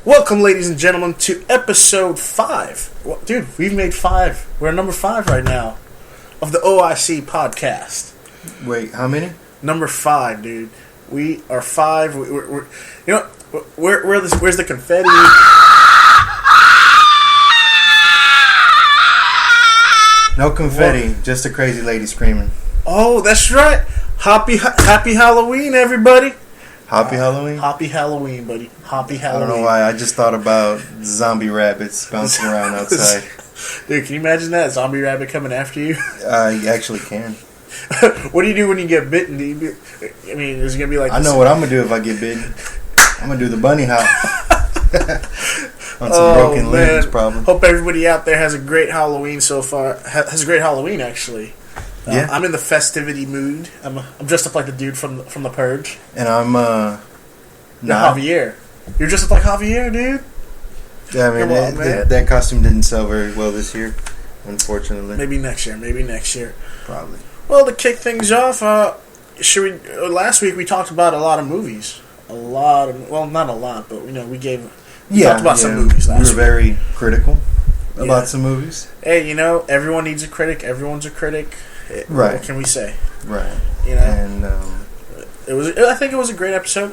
Welcome, ladies and gentlemen, to episode 5. Well, dude, we've made 5. We're at number 5 right now of the OIC podcast. Wait, how many? Number 5, dude. We are 5. We're you know, where's the confetti? No confetti, just a crazy lady screaming. Oh, that's right. Happy Halloween, everybody. Happy Halloween? Happy Halloween, buddy. Happy I Halloween. don't know why, I just thought about zombie rabbits bouncing around outside. Dude, can you imagine that? Zombie rabbit coming after you? You actually can. What do you do when you get bitten? I mean, is it going to be like... I know what I'm going to do if I get bitten. I'm going to do the bunny hop. On some broken limbs, probably. Hope everybody out there has a great Halloween so far. Has a great Halloween, actually. Yeah. I'm in the festivity mood. I'm dressed up like the dude from The Purge. And I'm, not Javier. You're dressed up like Javier, dude? Yeah, I mean, that costume didn't sell very well this year, unfortunately. Maybe next year. Probably. Well, to kick things off, last week we talked about a lot of movies. Well, not a lot, but, we talked about some movies last week. We were very critical about some movies. Hey, everyone needs a critic. Everyone's a critic. Right. What can we say? Right. And I think it was a great episode.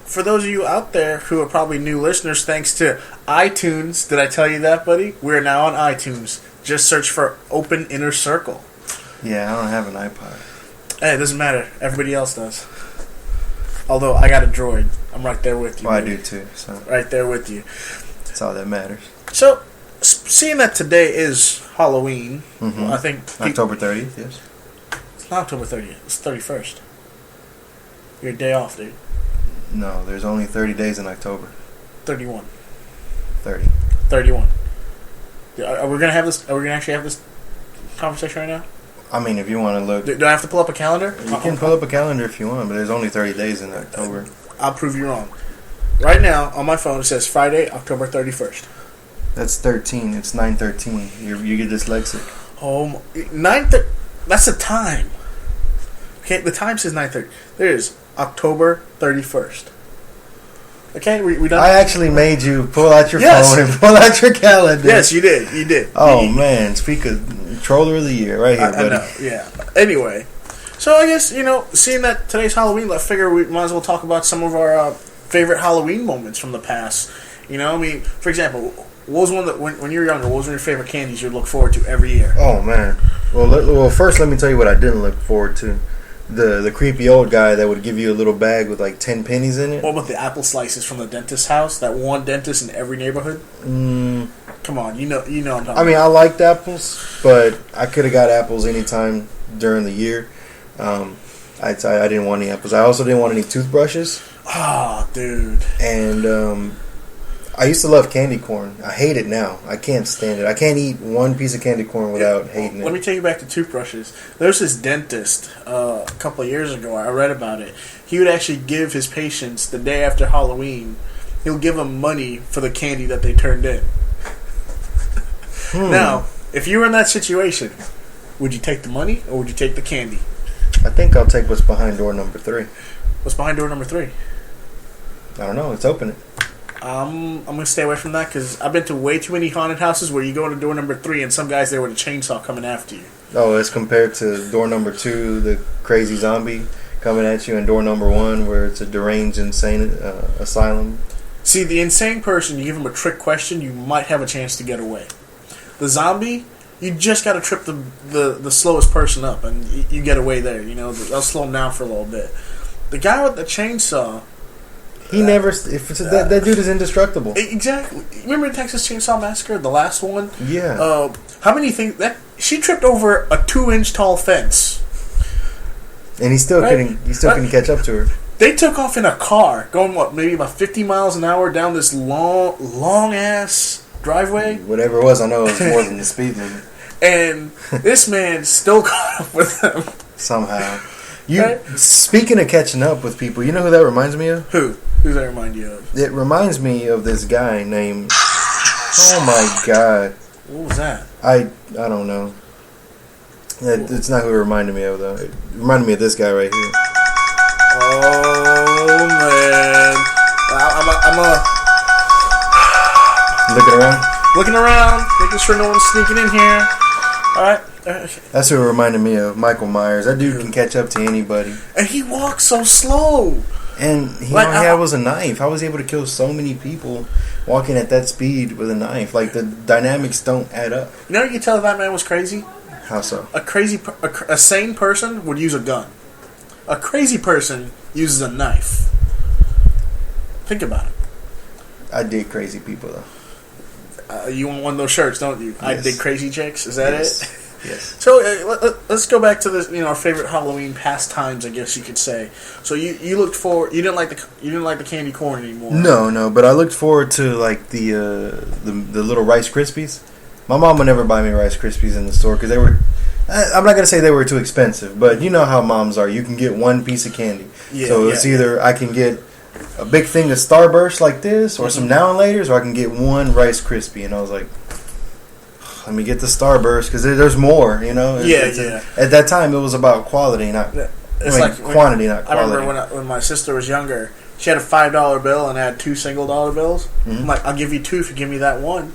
For those of you out there who are probably new listeners, thanks to iTunes. Did I tell you that, buddy? We're now on iTunes. Just search for Open Inner Circle. Yeah, I don't have an iPod. Hey, it doesn't matter. Everybody else does. Although I got a Droid. I'm right there with you. Well, I do too. So right there with you. That's all that matters. So, seeing that today is Halloween, I think... October 30th, yes. It's not October 30th. It's 31st. Your day off, dude. No, there's only 30 days in October. 31. 30. 31. Are we going to actually have this conversation right now? I mean, if you want to look... Do I have to pull up a calendar? You can pull up a calendar if you want, but there's only 30 days in October. I'll prove you wrong. Right now, on my phone, it says Friday, October 31st. That's 13. It's 9:13. You get dyslexic. Oh, that's the time. Okay, the time says 9:30. There's October 31st. Okay, we done? I actually made you pull out your phone and pull out your calendar. Yes, you did. You did. Oh, man. Speak of Troller of the Year right here, buddy. I know, yeah. Anyway, so I guess, seeing that today's Halloween, I figure we might as well talk about some of our favorite Halloween moments from the past. For example, what was one that, when you were younger, what was one of your favorite candies you'd look forward to every year? Oh, man. Well, first let me tell you what I didn't look forward to. The creepy old guy that would give you a little bag with like 10 pennies in it. What about the apple slices from the dentist's house? That one dentist in every neighborhood? Come on, you know what I'm talking about. I mean, I liked apples, but I could have got apples anytime during the year. I didn't want any apples. I also didn't want any toothbrushes. Ah, dude. And I used to love candy corn. I hate it now. I can't stand it. I can't eat one piece of candy corn without hating it. Let me take you back to toothbrushes. There's this dentist a couple of years ago. I read about it. He would actually give his patients the day after Halloween. He'll give them money for the candy that they turned in. Now, if you were in that situation, would you take the money or would you take the candy? I think I'll take what's behind door number 3. What's behind door number 3? I don't know. Let's open it. I'm going to stay away from that because I've been to way too many haunted houses where you go to door number 3 and some guy's there with a chainsaw coming after you. Oh, as compared to door number 2, the crazy zombie coming at you, and door number 1 where it's a deranged, insane asylum. See, the insane person, you give him a trick question, you might have a chance to get away. The zombie, you just got to trip the slowest person up and you get away there. They'll slow him down for a little bit. The guy with the chainsaw... He never... that dude is indestructible. Exactly. Remember the Texas Chainsaw Massacre, the last one? Yeah. How many think that she tripped over a 2-inch tall fence, and he still couldn't catch up to her. They took off in a car, going maybe about 50 miles an hour down this long ass driveway. Whatever it was, I know it was more than the speed limit. And this man still caught up with them somehow. Speaking of catching up with people, you know who that reminds me of? Who? Who does that remind you of? It reminds me of this guy named... Oh my god. What was that? I don't know. It's not who it reminded me of, though. It reminded me of this guy right here. Oh, man. looking around. Looking around, making sure no one's sneaking in here. All right. That's what it reminded me of. Michael Myers. That dude can catch up to anybody. And he walks so slow. And all he had was a knife. How was he able to kill so many people walking at that speed with a knife? Like, the dynamics don't add up. You know, you can tell that man was crazy. How so? A sane person would use a gun. A crazy person uses a knife. Think about it. I dig crazy people, though. You want one of those shirts, don't you? Yes. I dig crazy chicks. Is that it? Yes. So let's go back to this. You know, our favorite Halloween pastimes, I guess you could say. So you looked forward. You didn't like the candy corn anymore. No. But I looked forward to like the little Rice Krispies. My mom would never buy me Rice Krispies in the store because they were. I'm not gonna say they were too expensive, but you know how moms are. You can get one piece of candy. It's either I can get a big thing of Starburst like this, or some Now and Laters, or I can get one Rice Krispie. And I was like, let me get the Starburst because there's more. You know. At that time, it was about quality, not quantity, not quality. I remember when my sister was younger, she had a $5 bill and had 2 $1 bills. Mm-hmm. I'm like, I'll give you 2 if you give me that one.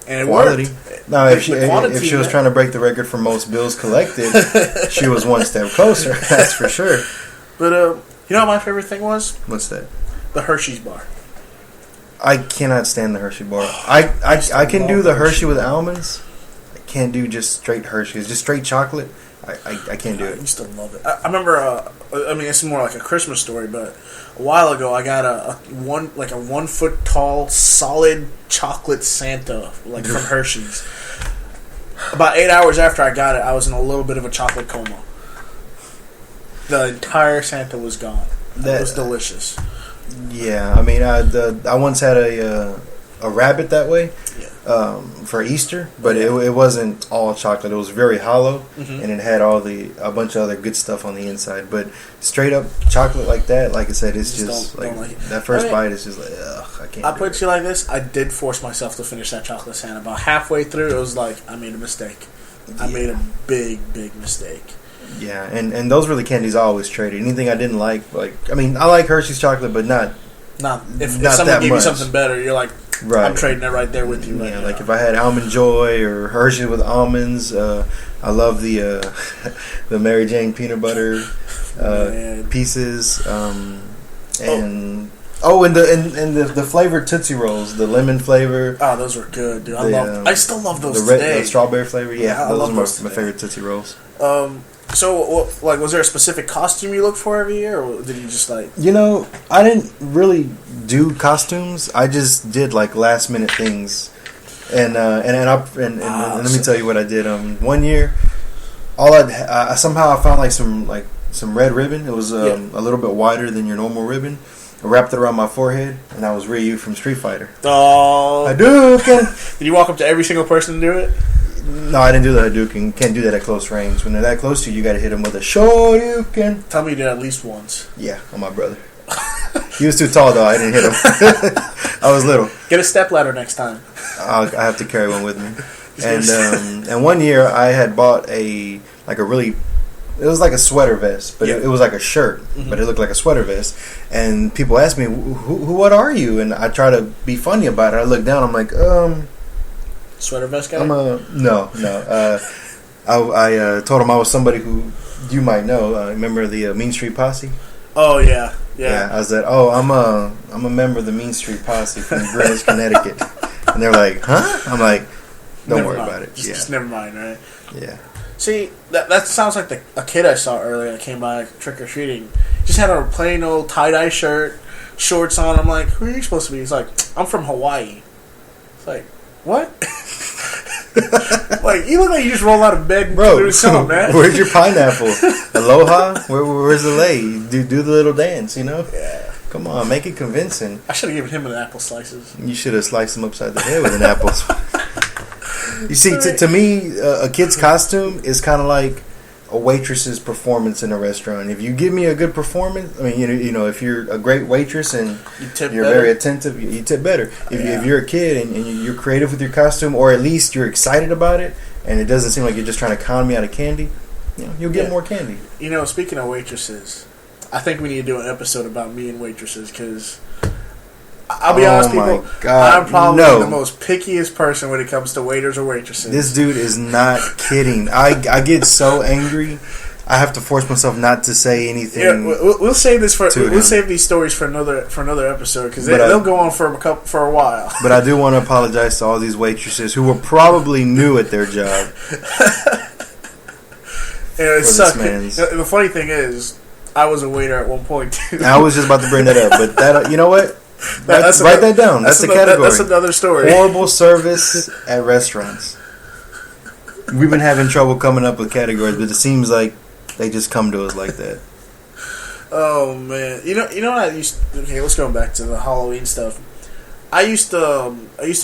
And it quality. Worked. No, if she was trying to break the record for most bills collected, she was one step closer. That's for sure. But you know what my favorite thing was? What's that? The Hershey's bar. I cannot stand the Hershey bar. I can do the Hershey with almonds. I can't do just straight Hershey's. Just straight chocolate. I can't do it. I used to love it. I remember. I mean, it's more like a Christmas story, but a while ago I got a 1 foot tall solid chocolate Santa from Hershey's. About 8 hours after I got it, I was in a little bit of a chocolate coma. The entire Santa was gone. That was delicious. Yeah, I mean, I once had a rabbit that way for Easter, but it wasn't all chocolate. It was very hollow, and it had a bunch of other good stuff on the inside. But straight up chocolate like that, like I said, it's just like that first bite is just like, ugh, I can't. I'll put it like this: I did force myself to finish that chocolate Santa. About halfway through, it was like I made a mistake. I made a big mistake. Yeah, and those were the candies I always traded. Anything I didn't like I mean, I like Hershey's chocolate, but not if someone gave you something better, you're like, right. I'm trading it right there with you. Yeah, like if I had Almond Joy or Hershey with almonds, I love the the Mary Jane peanut butter pieces, and the flavored Tootsie Rolls, the lemon flavor. Oh, those were good, dude. I still love those today. The strawberry flavor, those are my favorite Tootsie Rolls. So, was there a specific costume you look for every year, or did you just like? You know, I didn't really do costumes. I just did like last minute things, and let me tell you what I did. One year, somehow I found like some red ribbon. It was a little bit wider than your normal ribbon. I wrapped it around my forehead, and I was Ryu from Street Fighter. Oh, Hadouken! Did you walk up to every single person and do it? No, I didn't do the Hadouken. Can't do that at close range. When they're that close to you, you got to hit them with a Shoryuken. Tell me you did at least once. Yeah, on my brother. He was too tall, though. I didn't hit him. I was little. Get a stepladder next time. I have to carry one with me. And one year, I had bought it was like a sweater vest, but it was like a shirt, but it looked like a sweater vest. And people asked me, what are you? And I try to be funny about it. I look down, I'm like, sweater vest guy? No. I told him I was somebody who you might know. Remember the Mean Street Posse? Oh yeah. I said, I'm a member of the Mean Street Posse from Greenwich, Connecticut. And they're like, huh? I'm like, don't worry about it. Just never mind, right? Yeah. See, that sounds like a kid I saw earlier that came by trick or treating. Just had a plain old tie dye shirt, shorts on. I'm like, who are you supposed to be? He's like, I'm from Hawaii. It's like, what? Like, you look like you just roll out of bed and do something, man. Where's your pineapple? Aloha? Where's the lay? Do the little dance, you know? Yeah. Come on, make it convincing. I should have given him an apple slices. You should have sliced him upside the head with an apple. You see, to me, a kid's costume is kind of like a waitress's performance in a restaurant. If you give me a good performance, I mean, you know, if you're a great waitress and you're very attentive, you tip better. If you're a kid and you're creative with your costume, or at least you're excited about it, and it doesn't seem like you're just trying to con me out of candy, you'll get more candy. You know, speaking of waitresses, I think we need to do an episode about me and waitresses, because I'll be honest, people. God, I'm probably the most pickiest person when it comes to waiters or waitresses. This dude is not kidding. I get so angry. I have to force myself not to say anything. Yeah, we'll save this for. We'll save these stories for another episode because they'll go on for a while. But I do want to apologize to all these waitresses who were probably new at their job. It sucked. The funny thing is, I was a waiter at one point too. I was just about to bring that up, but that, you know what? Write that down. That's the category. That's another story. Horrible service at restaurants. We've been having trouble coming up with categories, but it seems like they just come to us like that. Oh man, you know what I used. Okay, let's go back to the Halloween stuff. I used to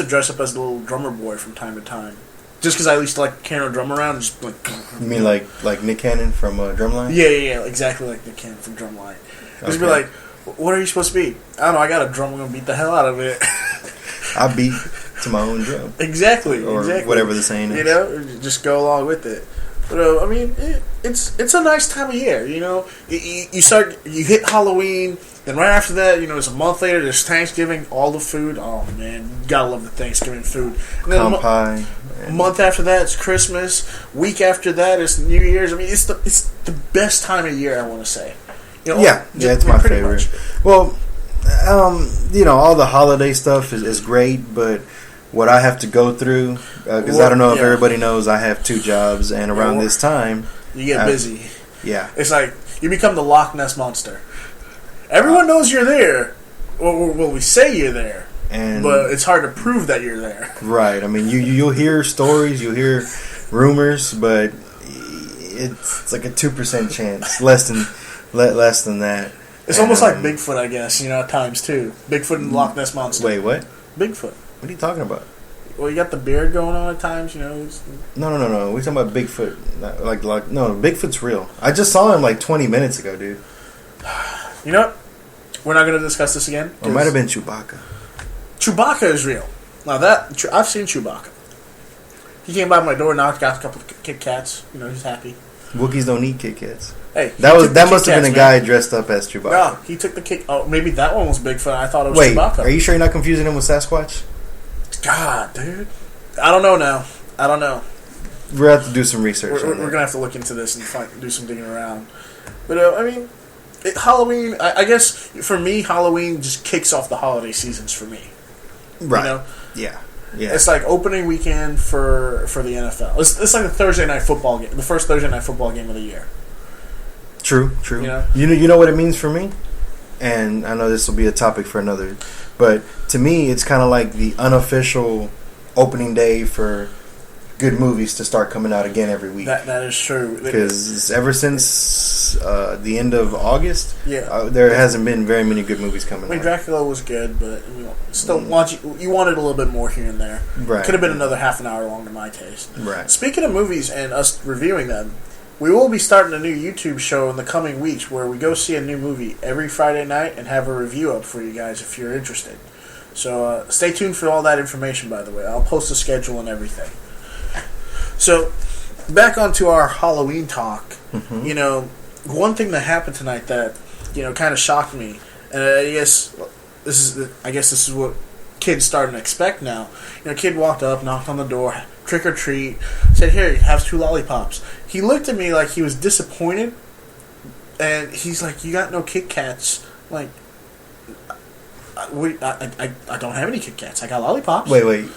dress up as a little drummer boy from time to time, just because I used to like carry a drum around. And just like. You mean like Nick Cannon from Drumline? Yeah, exactly like Nick Cannon from Drumline. Just be like, what are you supposed to be? I don't know. I got a drum. I'm gonna beat the hell out of it. I beat to my own drum. Exactly. Or whatever the saying is. You know, just go along with it. But I mean, it's a nice time of year. You know, you hit Halloween, then right after that, you know, it's a month later. There's Thanksgiving, all the food. Oh man, you gotta love the Thanksgiving food. And then pie. A month after that, it's Christmas. Week after that, it's New Year's. I mean, it's the best time of year. I want to say. You know, yeah, it's my favorite. Much. Well, you know, all the holiday stuff is great, but what I have to go through, because I don't know if everybody knows, I have 2 jobs, and around this time, you get busy. Yeah, it's like you become the Loch Ness monster. Everyone knows you're there. Well, we say you're there, but it's hard to prove that you're there. Right. I mean, you'll hear stories, you'll hear rumors, but it's like a 2% chance, less than that. It's almost like Bigfoot, I guess. You know, at times too. Bigfoot and Loch Ness monster. Wait, what? Bigfoot. What are you talking about? Well, you got the beard going on at times, you know. No. We're talking about Bigfoot. No, Bigfoot's real. I just saw him like 20 minutes ago, dude. You know what? We're not going to discuss this again. Or it might have been Chewbacca. Chewbacca is real. Now that I've seen Chewbacca. He came by my door, knocked, got a couple of Kit Kats. You know, he's happy. Wookiees don't eat Kit Kats. Hey, that must have been a guy dressed up as Chewbacca. No, he took the Kit. Oh, maybe that one was Bigfoot. I thought it was Chewbacca. Are you sure you're not confusing him with Sasquatch? God, dude. I don't know now. I don't know. We're going to have to do some research. We're going to have to look into this and do some digging around. But, I mean, Halloween, I guess, for me, Halloween just kicks off the holiday seasons for me. Right. You know? Yeah. It's like opening weekend for the NFL. It's like the Thursday night football game, the first Thursday night football game of the year. True. You know what it means for me? And I know this will be a topic for another, but to me, it's kind of like the unofficial opening day for good movies to start coming out again every week. That is true. Because ever since the end of August, there hasn't been very many good movies coming out. I mean, Dracula was good, but still you wanted a little bit more here and there. Right. Could have been another half an hour long to my taste. Right. Speaking of movies and us reviewing them, we will be starting a new YouTube show in the coming weeks where we go see a new movie every Friday night and have a review up for you guys if you're interested. So stay tuned for all that information, by the way. I'll post the schedule and everything. So, back onto our Halloween talk. Mm-hmm. You know, one thing that happened tonight that, you know, kind of shocked me, and I guess this is what kids starting to expect now. You know, a kid walked up, knocked on the door, trick or treat, said, "Here, have 2 lollipops." He looked at me like he was disappointed, and he's like, "You got no Kit Kats?" Like, I don't have any Kit Kats. I got lollipops. Wait.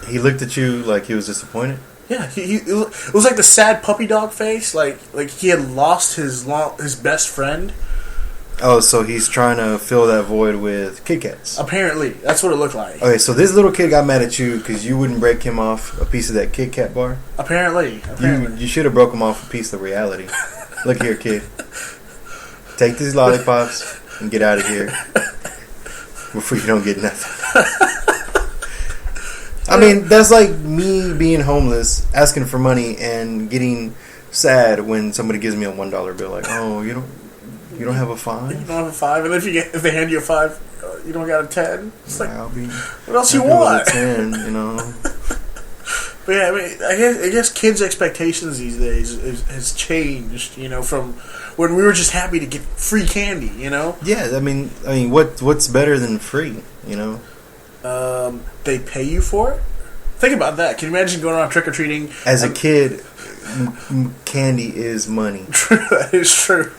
He looked at you like he was disappointed? Yeah, it was like the sad puppy dog face, like he had lost his best friend. Oh, so he's trying to fill that void with Kit Kats. Apparently, that's what it looked like. Okay, so this little kid got mad at you because you wouldn't break him off a piece of that Kit Kat bar? Apparently. You should have broke him off a piece of reality. Look here, kid. Take these lollipops and get out of here before you don't get nothing. I mean, that's like me being homeless, asking for money, and getting sad when somebody gives me a $1 bill. Like, oh, you don't have a 5? You don't have a 5, and if they hand you a 5, you don't got a 10. It's like, what else I'll you want? A 10, you know. But yeah, I mean, I guess kids' expectations these days has changed. You know, from when we were just happy to get free candy. You know. Yeah, I mean, what's better than free? You know. They pay you for it. Think about that. Can you imagine going around trick or treating as a kid? Candy is money. That is true.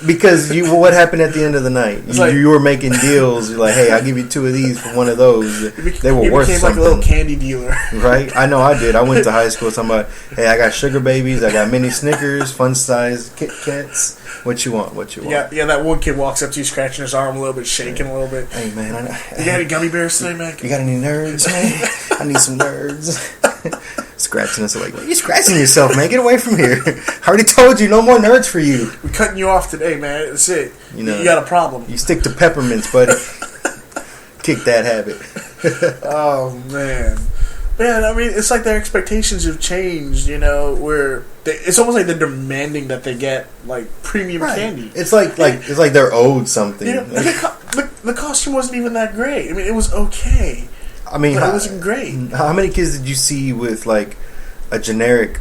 Because what happened at the end of the night? You were making deals. You're like, hey, I'll give you 2 of these for one of those. They were worth something. Like a little candy dealer, right? I know I did. I went to high school talking about, hey, I got sugar babies, I got mini Snickers, fun size Kit Kats. What you want? What you want? Yeah. That one kid walks up to you, scratching his arm a little bit, shaking a little bit. Hey man, you got any gummy bears today, man? You got any nerds, man? I need some nerds. Scratching us like, you scratching yourself, man. Get away from here. I already told you, no more nerds for you. We're cutting you off today, man. That's it. You know, you got a problem. You stick to peppermints, buddy. Kick that habit. Oh, man. Man, I mean, it's like their expectations have changed, you know, where it's almost like they're demanding that they get, like, premium candy. It's like they're owed something. You know, the costume wasn't even that great. I mean, it was okay. I mean, but it wasn't great. How many kids did you see with like a generic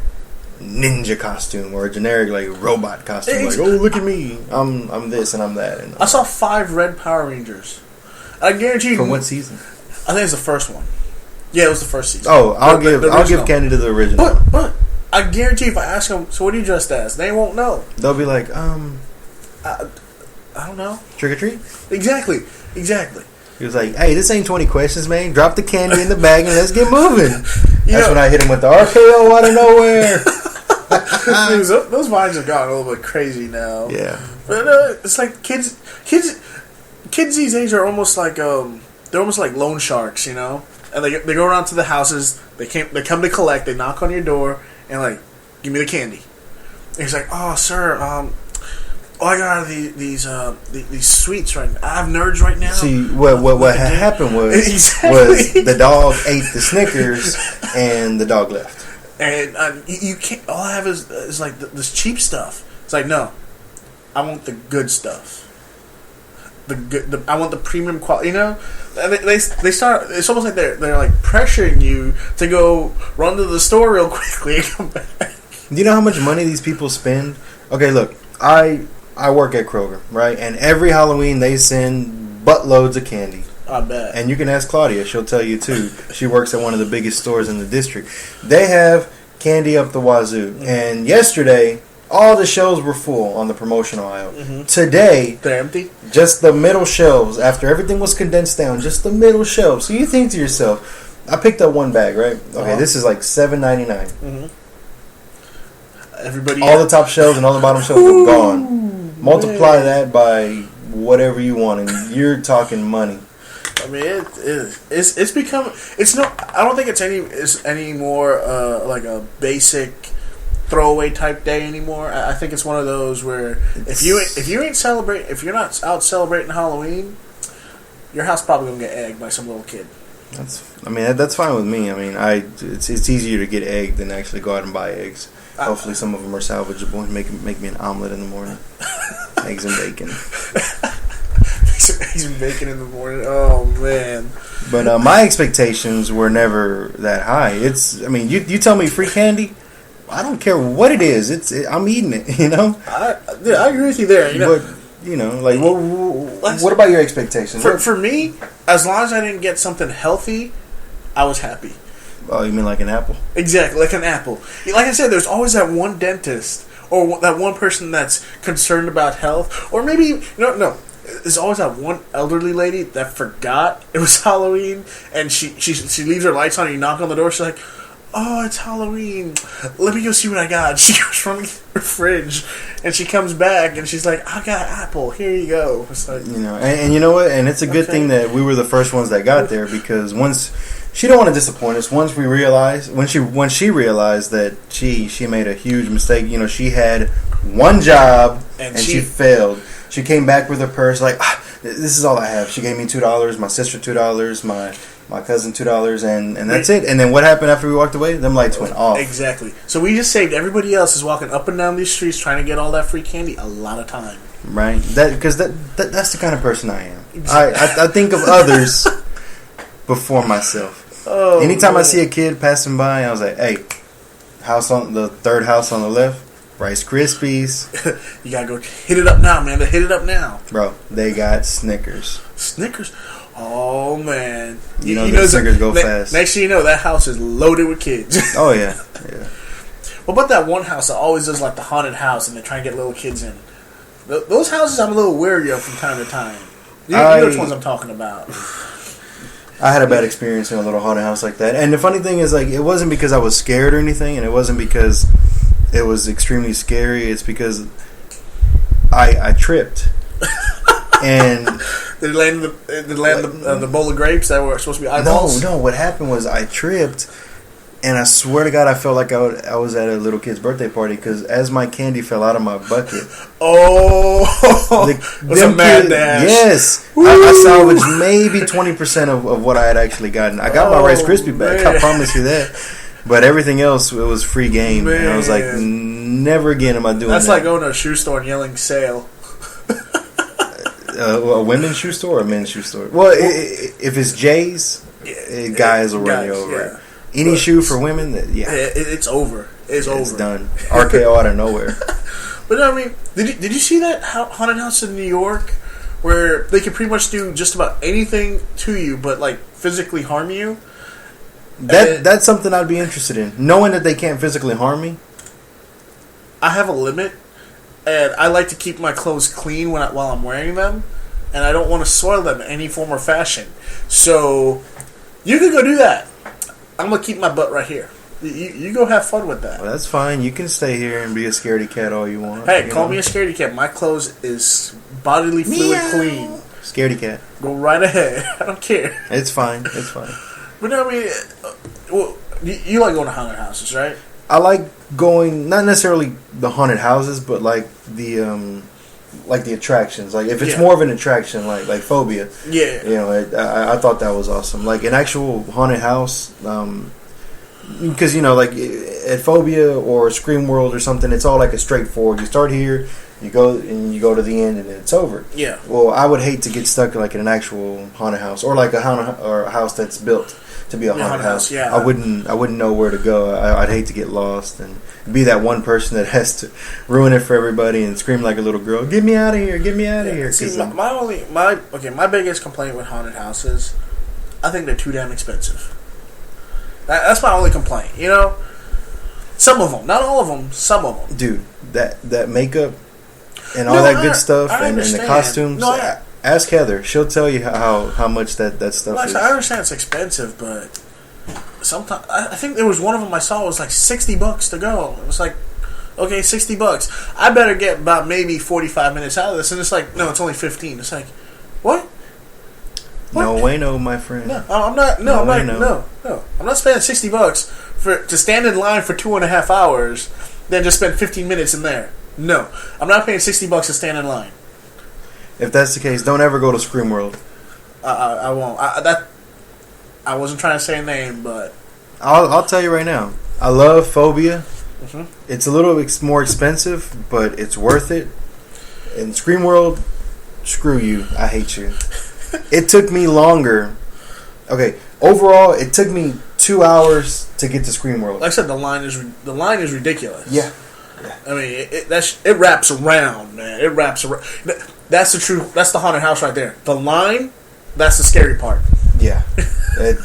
ninja costume or a generic like robot costume? Like, oh, look at me, I'm this and I'm that. And I saw 5 red Power Rangers. I guarantee you. From what season? I think it's the first one. Yeah, it was the first season. Oh, I'll give candy to the original. But I guarantee if I ask them, so what are you dressed as? They won't know. They'll be like, I don't know. Trick or treat. Exactly. He was like, hey, this ain't 20 questions, man. Drop the candy in the bag and let's get moving. That's when I hit him with the RKO out of nowhere. Those vines have gotten a little bit crazy now. Yeah. But it's like kids these days are almost like they're almost like loan sharks, you know? And they go around to the houses, they come to collect, they knock on your door and like, give me the candy. And he's like, oh sir, I got out of these sweets right now. I have nerds right now. See, what had happened was the dog ate the Snickers and the dog left. And you can't. All I have is like this cheap stuff. It's like, no, I want the good stuff. I want the premium quality. You know, they start. It's almost like they're like pressuring you to go run to the store real quickly and come back. Do you know how much money these people spend? Okay, look, I work at Kroger, right? And every Halloween they send buttloads of candy. I bet. And you can ask Claudia; she'll tell you too. She works at one of the biggest stores in the district. They have candy up the wazoo. Mm-hmm. And yesterday, all the shelves were full on the promotional aisle. Mm-hmm. Today, they're empty. Just the middle shelves. After everything was condensed down, just the middle shelves. So you think to yourself, I picked up one bag, right? Okay, this is like $7.99. Mm-hmm. All the top shelves and all the bottom shelves were gone. Multiply that by whatever you want, and you're talking money. I mean, it's become. It's no. I don't think it's any more like a basic throwaway type day anymore. I think it's one of those where if you ain't not out celebrating Halloween, your house probably gonna get egged by some little kid. That's fine with me. I mean, it's easier to get egged than actually go out and buy eggs. Hopefully, some of them are salvageable and make me an omelet in the morning. Eggs and bacon. Eggs and bacon in the morning. Oh man! But my expectations were never that high. You tell me free candy, I don't care what it is. I'm eating it. You know. I agree with you there. You know. What about your expectations? For me, as long as I didn't get something healthy, I was happy. Oh, you mean like an apple? Exactly, like an apple. Like I said, there's always that one dentist or that one person that's concerned about health. Or maybe, no. There's always that one elderly lady that forgot it was Halloween and she leaves her lights on and you knock on the door. She's like, oh, it's Halloween. Let me go see what I got. She goes from her fridge and she comes back and she's like, I got an apple. Here you go. It's like, and you know what? And it's a good thing that we were the first ones that got there because once... She don't want to disappoint us. Once she realized that she made a huge mistake. You know, she had one job and she failed. She came back with her purse like, this is all I have. She gave me $2, my sister $2, my cousin $2, and that's it. And then what happened after we walked away? Them lights went off. Exactly. So we just saved everybody else is walking up and down these streets trying to get all that free candy a lot of time. Right. Because that's the kind of person I am. Exactly. I think of others before myself. Oh, Anytime I man. see a kid passing by, I was like, hey, house on the third house on the left, Rice Krispies. You gotta go hit it up now, man. Hit it up now. Bro, they got Snickers. Snickers. Oh, man. You know the Snickers go fast. Next thing you know, that house is loaded with kids. Oh, yeah. Yeah. What about that one house that always does like the haunted house and they try and get little kids in? Those houses I'm a little wary of from time to time. You know which ones I'm talking about. I had a bad experience in a little haunted house like that. And the funny thing is, like, it wasn't because I was scared or anything, and it wasn't because it was extremely scary. It's because I tripped. And Did it land the bowl of grapes that were supposed to be eyeballs? no, what happened was I tripped, and I swear to God, I felt like I was at a little kid's birthday party because as my candy fell out of my bucket, oh, it was a mad dash. Yes, I salvaged maybe 20% of what I had actually gotten. I got my Rice Krispie back. Man. I promise you that. But everything else, it was free game, Man. and I was like, never again am I doing That's that. like going to a shoe store and yelling "sale." A women's shoe store or a men's shoe store? Well, if it's Jay's, guys will run you over. Yeah. Any shoe for women, It's over. It's over. done. RKO out of nowhere. But I mean, did you see that haunted house in New York where they can pretty much do just about anything to you, but like physically harm you? That's something I'd be interested in. Knowing that they can't physically harm me. I have a limit, and I like to keep my clothes clean while I'm wearing them, and I don't want to soil them in any form or fashion. So you can go do that. I'm gonna keep my butt right here. You go have fun with that. Well, that's fine. You can stay here and be a scaredy cat all you want. Hey, call me a scaredy cat. My clothes is bodily fluid clean. Scaredy cat. Go right ahead. I don't care. It's fine. It's fine. But I mean, well, you like going to haunted houses, right? I like going, not necessarily the haunted houses, but like the attractions. Like if it's more of an attraction, like Phobia. Yeah. You know, I thought that was awesome. Like an actual haunted house, because you know, like at Phobia or Scream World or something, it's all like a straightforward. You start here, you go to the end, and it's over. Yeah. Well, I would hate to get stuck like in an actual haunted house or like a house that's built to be a haunted house. Yeah. I wouldn't know where to go. I'd hate to get lost and be that one person that has to ruin it for everybody and scream like a little girl, "Get me out of here! Get me out of here!" See, my biggest complaint with haunted houses, I think they're too damn expensive. That's my only complaint. You know, some of them, not all of them, some of them. Dude, that makeup and all that good stuff and the costumes. No, ask Heather; she'll tell you how much that stuff is. I understand it's expensive, but sometimes I think there was one of them I saw was like $60 to go. It was like, okay, $60. I better get about maybe 45 minutes out of this, and it's like, no, it's only 15. It's like, what? No way, no, my friend. No, I'm not. No, I'm not. No, I'm not spending $60 to stand in line for 2.5 hours, then just spend 15 minutes in there. No, I'm not paying $60 to stand in line. If that's the case, don't ever go to Scream World. I won't. I wasn't trying to say a name, but I'll tell you right now. I love Phobia. Mm-hmm. It's a little more expensive, but it's worth it. In Scream World, screw you. I hate you. It took me longer. Okay, overall, it took me 2 hours to get to Scream World. like I said, the line is ridiculous. Yeah. I mean, it wraps around, man. It wraps around. That's the true. That's the haunted house right there. The line, that's the scary part. Yeah. It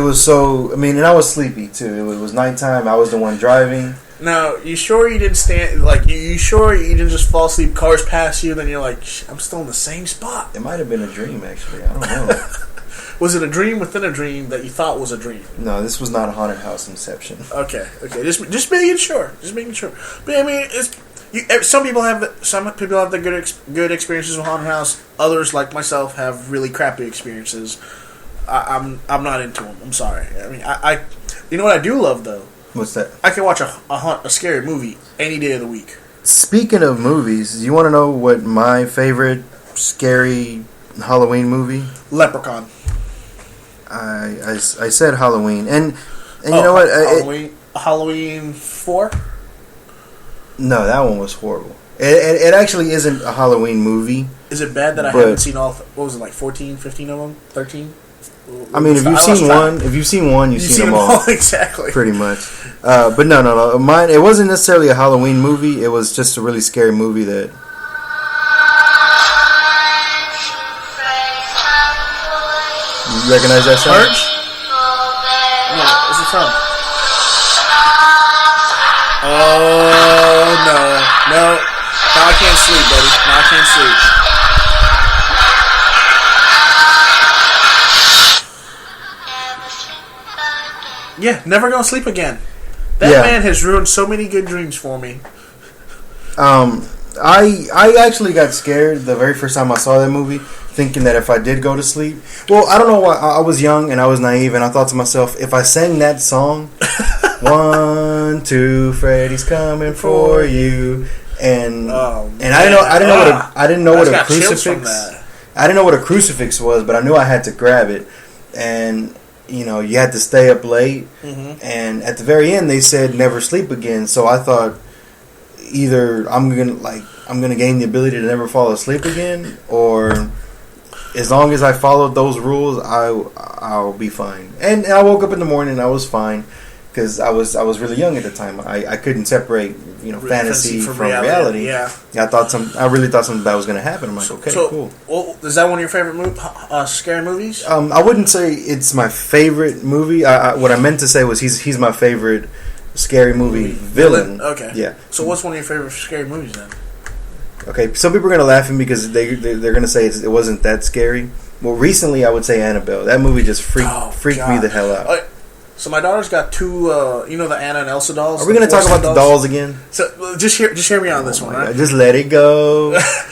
was so. I mean, and I was sleepy too. It was nighttime. I was the one driving. Now, you sure you didn't stand? Like, you sure you didn't just fall asleep? Cars pass you, then you're like, I'm still in the same spot. It might have been a dream, actually. I don't know. Was it a dream within a dream that you thought was a dream? No, this was not a haunted house inception. Okay. Just making sure. But I mean, some people have the good experiences with haunted house. Others, like myself, have really crappy experiences. I'm not into them. I'm sorry. I mean, I you know what I do love though? What's that? I can watch a scary movie any day of the week. Speaking of movies, you want to know what my favorite scary Halloween movie? Leprechaun. I said Halloween, and you know what? Halloween 4. No, that one was horrible. It actually isn't a Halloween movie. Is it bad that I haven't seen all? What was it, like 14, 15 of them, 13? I mean, if you've seen one, you've seen them all. Exactly. Pretty much. But no. Mine, it wasn't necessarily a Halloween movie. It was just a really scary movie that... You recognize that song? Purge? No, what's it from? Oh, no. No. Now I can't sleep, buddy. Now I can't sleep. Yeah, never gonna sleep again. That man has ruined so many good dreams for me. I actually got scared the very first time I saw that movie, thinking that if I did go to sleep, well, I don't know why. I was young and I was naive, and I thought to myself, if I sang that song, 1, 2, Freddy's coming for you, and I didn't know what a crucifix. I didn't know what a crucifix was, but I knew I had to grab it, and you had to stay up late, and at the very end they said never sleep again. So I thought either I'm gonna gain the ability to never fall asleep again, or as long as I followed those rules, I'll be fine. And I woke up in the morning and I was fine because I was really young at the time. I couldn't separate fantasy from reality. Yeah, I really thought something bad was going to happen. I'm like, okay, cool. Well, is that one of your favorite scary movies? I wouldn't say it's my favorite movie. What I meant to say was he's my favorite scary movie villain. Okay. Yeah. So what's one of your favorite scary movies then? Okay, some people are going to laugh at me because they're going to say it wasn't that scary. Well, recently I would say Annabelle. That movie just freaked me the hell out. So my daughter's got two, the Anna and Elsa dolls. Are we going to talk about the dolls again? So just hear me on this one, right? Just let it go.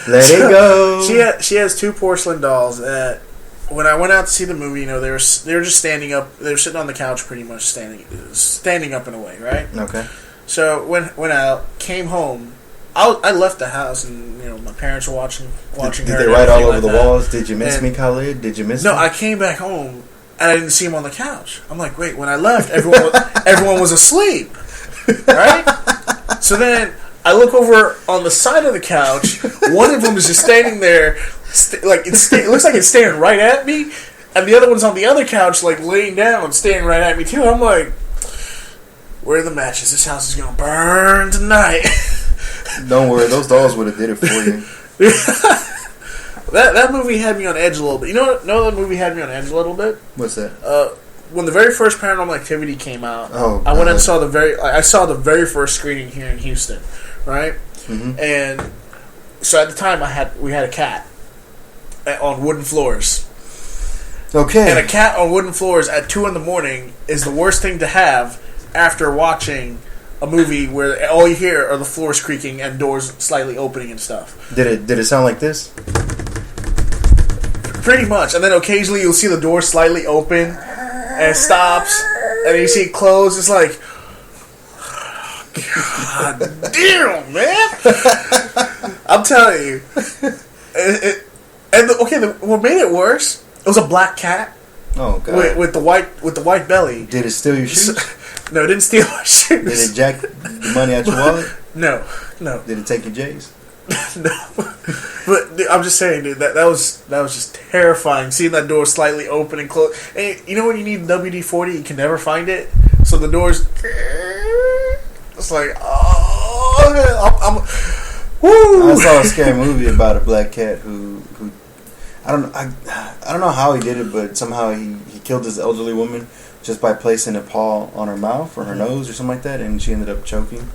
Let it go. She has two porcelain dolls that when I went out to see the movie, they were just standing up. They were sitting on the couch, pretty much standing up in a way, right? Okay. So went out, came home. I left the house, and my parents were watching. Did they write all over the walls? Did you miss me, Khalid? Did you miss me? No, I came back home and I didn't see him on the couch. I'm like, wait, when I left, everyone was asleep, right? So then I look over on the side of the couch. One of them is just standing there, it looks like it's staring right at me, and the other one's on the other couch, like laying down, staring right at me too. I'm like, where are the matches? This house is gonna burn tonight. Don't worry, those dolls would have did it for you. That movie had me on edge a little bit. You know what? No, that movie had me on edge a little bit. What's that? When the very first Paranormal Activity came out, I went and saw the very first screening here in Houston, right? Mm-hmm. And so at the time we had a cat on wooden floors. Okay. And a cat on wooden floors at 2 a.m. is the worst thing to have after watching a movie where all you hear are the floors creaking and doors slightly opening and stuff. Did it sound like this? Pretty much. And then occasionally you'll see the door slightly open and it stops, and then you see it close. It's like, God damn, man! I'm telling you. What made it worse? It was a black cat. Oh God! With the white belly. Did it steal your shoes? No, it didn't steal my shoes. Did it jack the money out your wallet? No. Did it take your J's? No. But dude, I'm just saying, dude, that was just terrifying. Seeing that door slightly open and close. And you know when you need WD-40, you can never find it. So the door's. It's like, woo. I saw a scary movie about a black cat who I don't know how he did it, but somehow he killed this elderly woman just by placing a paw on her mouth or her nose or something like that, and she ended up choking.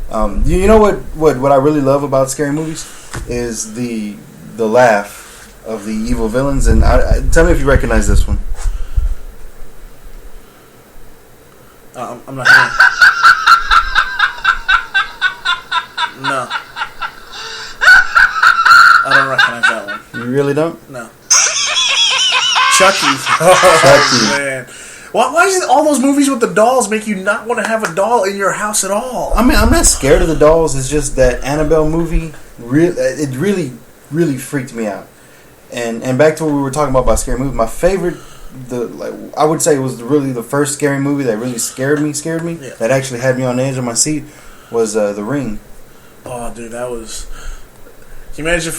You know what I really love about scary movies is the laugh of the evil villains, and tell me if you recognize this one. I'm not hearing. No, I don't recognize that one. You really don't? No. Chucky. Oh, Chucky. Man. Why is it all those movies with the dolls make you not want to have a doll in your house at all? I mean, I'm not scared of the dolls. It's just that Annabelle movie, it really freaked me out. And back to what we were talking about scary movies, my favorite, I would say it was really the first scary movie that really scared me, yeah. That actually had me on the edge of my seat, was The Ring. Oh, dude, that was... Can you imagine if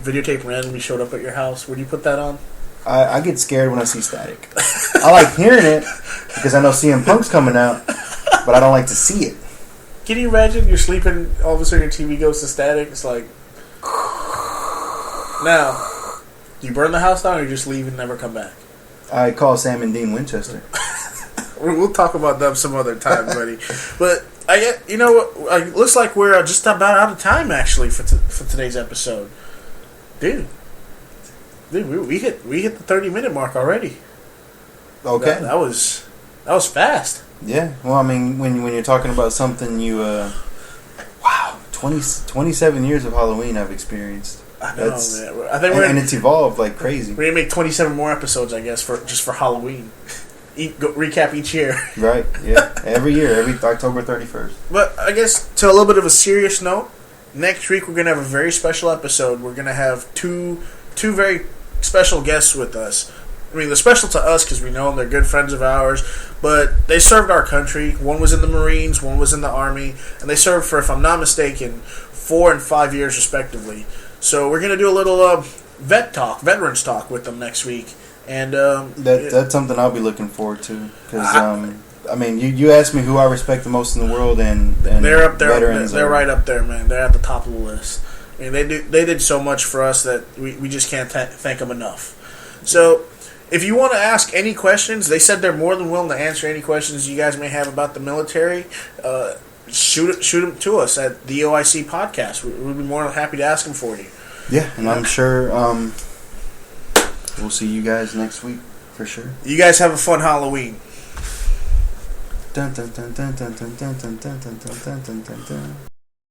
videotape randomly showed up at your house? Would you put that on? I get scared when I see static. I like hearing it because I know CM Punk's coming out, but I don't like to see it. Can you imagine you're sleeping, all of a sudden your TV goes to static? It's like... Now, do you burn the house down or you just leave and never come back? I call Sam and Dean Winchester. We'll talk about them some other time, buddy. But I get, you know what? It looks like we're just about out of time actually for today's episode, dude. We hit the 30-minute mark already. Okay, that was fast. Yeah. Well, I mean, when you're talking about something you, wow, 27 years of Halloween I've experienced. I know, man. I think and it's evolved like crazy. We're gonna make 27 more episodes, I guess, for Halloween. Recap each year. Right, yeah. Every year, every October 31st. But I guess to a little bit of a serious note, next week we're going to have a very special episode. We're going to have two very special guests with us. I mean, they're special to us because we know them. They're good friends of ours. But they served our country. One was in the Marines, one was in the Army. And they served for, if I'm not mistaken, 4 and 5 years respectively. So we're going to do a little veterans talk with them next week. And that's something I'll be looking forward to because I mean you asked me who I respect the most in the world and they're up there. Veterans they're right up there, man. They're at the top of the list. I mean, they did so much for us that we just can't thank them enough. So if you want to ask any questions, they said they're more than willing to answer any questions you guys may have about the military. Shoot them to us at the OIC podcast. We'd be more than happy to ask them for you. Yeah, and I'm sure. We'll see you guys next week for sure. You guys have a fun Halloween. Dun, dun, dun, dun, dun, dun, dun, dun, dun, dun, dun, dun, dun.